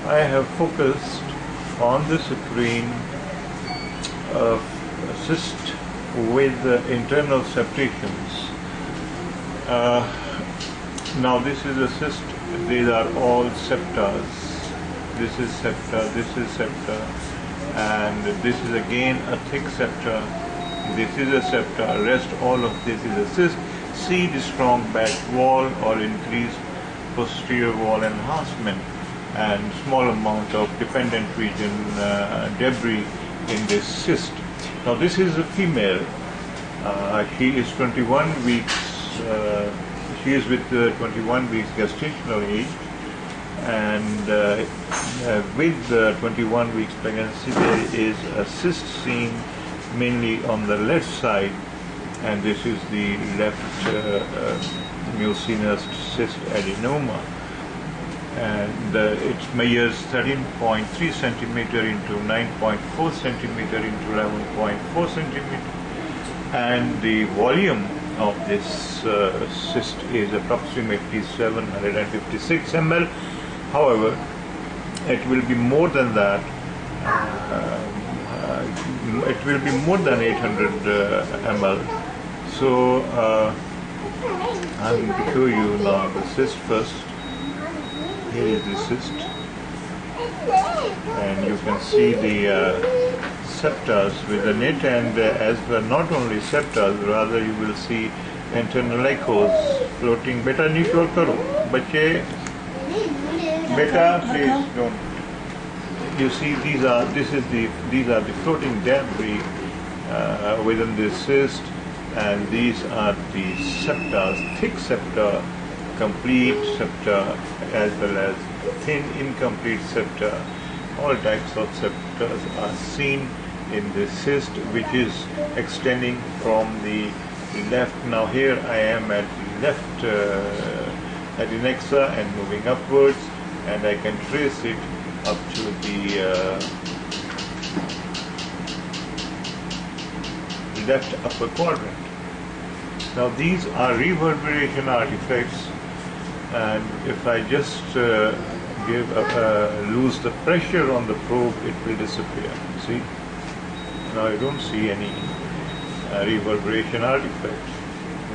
I have focused on the screen of cyst with internal septations. Now this is a cyst, these are all septas. This is septa, this is septa, and this is again a thick septa. This is a septa, rest all of this is a cyst. See the strong back wall or increased posterior wall enhancement and small amount of dependent region debris in this cyst. Now this is a female. She is 21 weeks. She is with 21 weeks gestational age, and with 21 weeks pregnancy, there is a cyst seen mainly on the left side, and this is the left mucinous cyst adenoma, and it measures 13.3 centimeter into 9.4 centimeter into 11.4 centimeter, and the volume of this cyst is approximately 756 ml. However, it will be more than that. It will be more than 800 ml. So I'm going to show you now the cyst first. Here is the cyst, and you can see the septas with the net, and as well not only septas, rather you will see internal echoes floating. Beta neutral karo, bache. Beta, please don't. You see, these are the floating debris within this cyst, and these are the septas, thick septa, complete septa, as well as thin incomplete septa. All types of septas are seen in this cyst, which is extending from the left. Now here I am at the left adnexa and moving upwards, and I can trace it up to the left upper quadrant. Now these are reverberation artifacts, and if I just lose the pressure on the probe, it will disappear. See? Now you don't see any reverberation artifacts.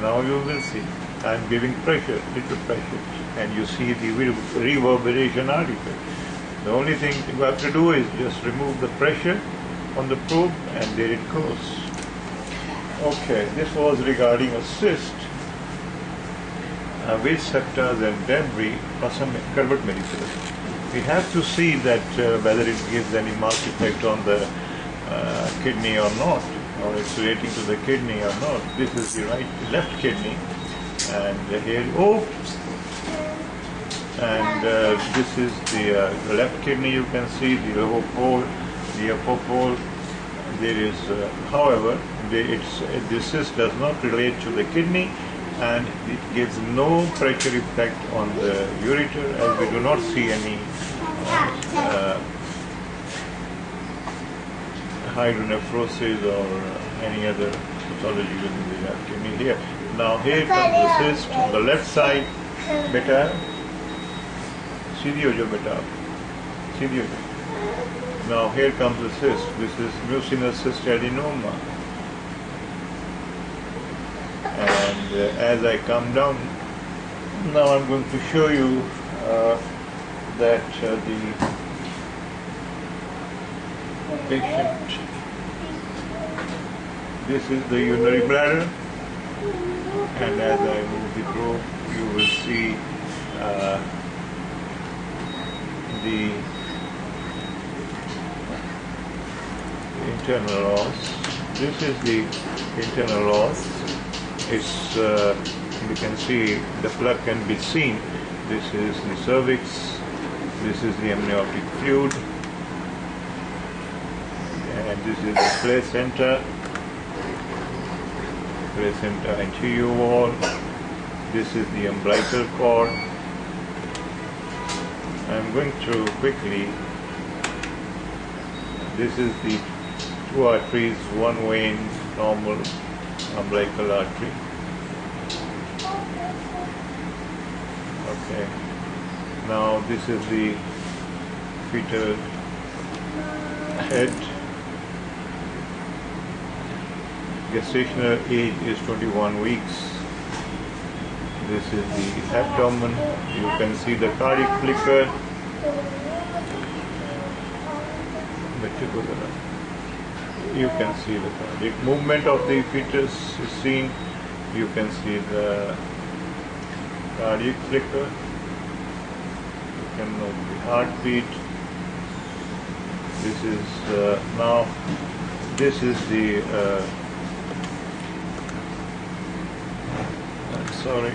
Now you will see. I am giving pressure, little pressure, and you see the reverberation artifact. The only thing you have to do is just remove the pressure on the probe, and there it goes. Okay, this was regarding a cyst with septas and debris or some curved meniscus. We have to see that whether it gives any marked effect on the kidney or not, or it's relating to the kidney or not. This is the left kidney, and here, and this is the left kidney. You can see the lower pole, the upper pole. There is, however, this cyst does not relate to the kidney, and it gives no pressure effect on the ureter, as we do not see any hydronephrosis or any other pathology within the left kidney here. Now here comes the cyst on the left side. Beta, सीधी हो जाओ beta, सीधी हो जाओ. Now here comes the cyst. This is mucinous cyst adenoma. And as I come down, now I'm going to show you that the patient, this is the urinary bladder, and as I move the probe, you will see the internal os. This is the internal os. It's, you can see the plug can be seen. This is the cervix, this is the amniotic fluid, and this is the placenta anterior wall. This is the umbilical cord. I'm going to quickly. This is the two arteries, one vein, normal umbilical artery. Okay. Now this is the fetal head. Gestational age is 21 weeks. This is the abdomen. You can see the cardiac flicker. You can see the cardiac movement of the fetus is seen. You can see the cardiac flicker. You can note the heartbeat. This is now. This is the. Sorry.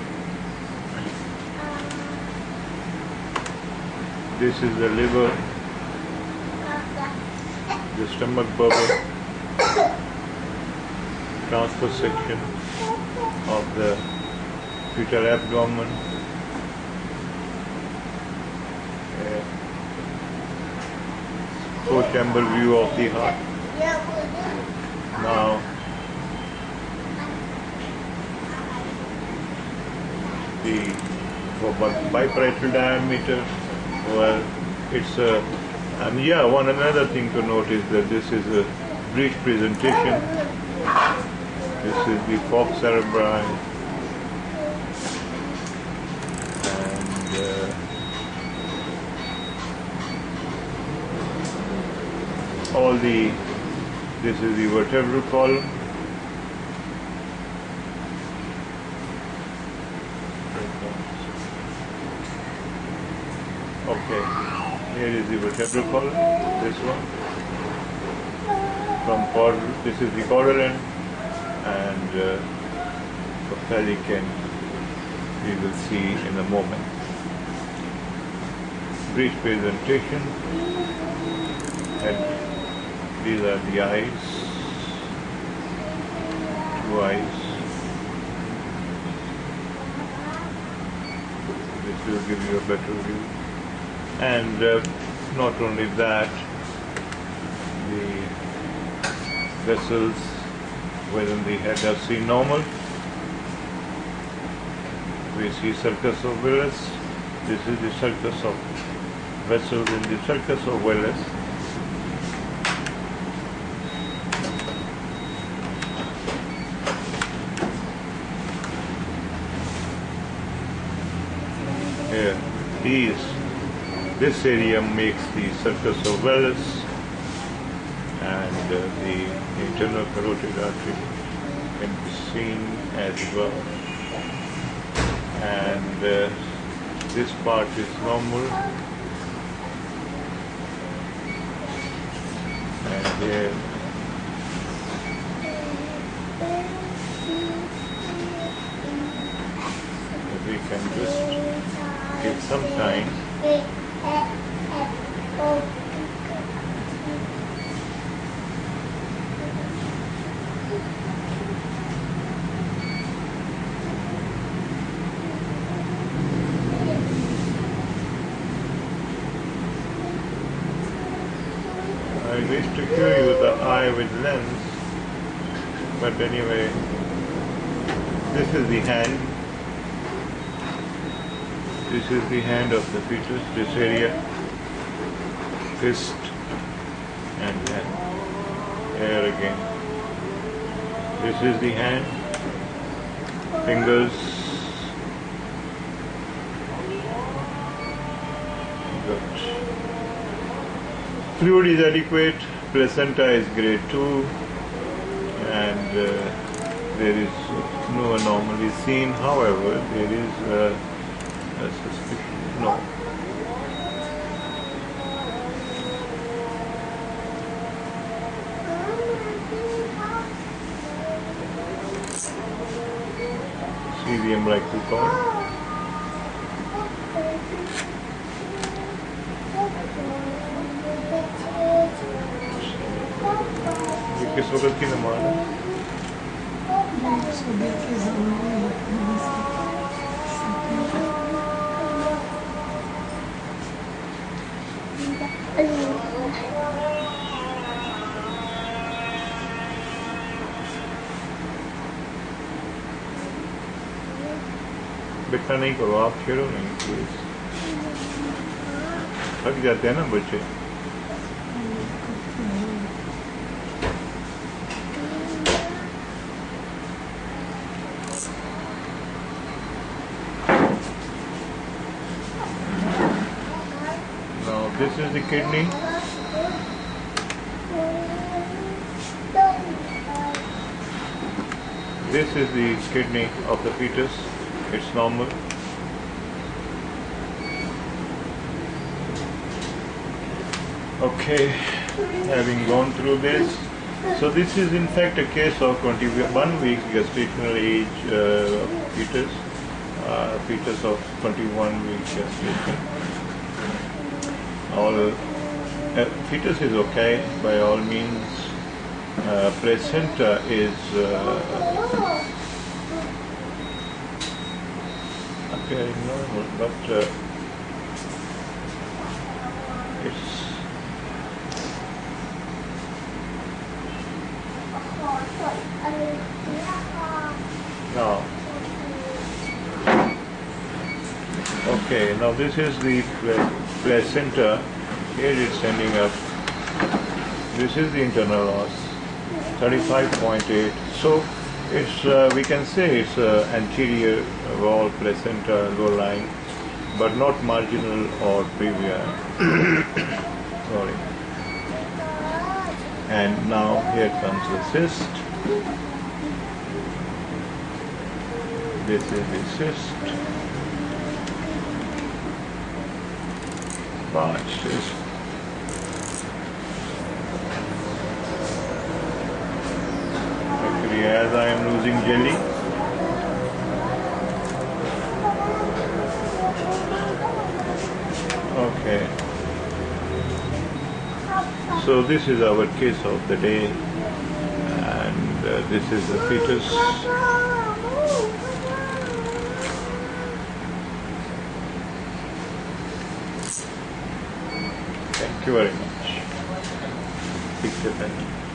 This is the liver, the stomach bubble, transverse section of the fetal abdomen, four-chamber view of the heart. Now, the biparietal diameter, well, it's a, and yeah, one another thing to note is that this is a breech presentation. This is the fox cerebri, and all the, this is the vertebral column. Okay, here is the vertebral column, this one. From caudal, this is the caudal end, and cephalic end we will see in a moment. Breech presentation, and these are the eyes, two eyes. This will give you a better view. And not only that, the vessels within the head are seen normal. We see sulcus of Willis. This is the sulcus of vessels in the sulcus of Willis. Here, this area makes the sulcus of Willis, and the internal carotid artery can be seen as well. And this part is normal, and here we can just give some time. I wish to show you the eye with lens, but anyway, this is the hand. This is the hand of the fetus, this area, fist and hand. Here again. This is the hand, fingers. Good. Fluid is adequate, placenta is grade 2, and there is no anomaly seen. However, there is a suspicion. No. See the umbilical cord. ये किस वक्त की नमाज है? बेटा नहीं करो, आप छेड़ो नहीं प्लीज। थक जाते हैं ना बच्चे। Now this is the kidney. This is the kidney of the fetus. It's normal. Okay, having gone through this, so this is in fact a case of 21 weeks gestational age fetus, fetus of 21 weeks gestation. All fetus is okay by all means. Placenta is appearing normal, but it's now. Okay, now this is the placenta. Here it's sending up. This is the internal os, 35.8. So it's we can say it's anterior wall placenta low lying, but not marginal or previa. Sorry. And now here comes the cyst. This is the cyst. But actually, as I am losing jelly, okay. So this is our case of the day, and this is the fetus. Thank you very much. Thank you.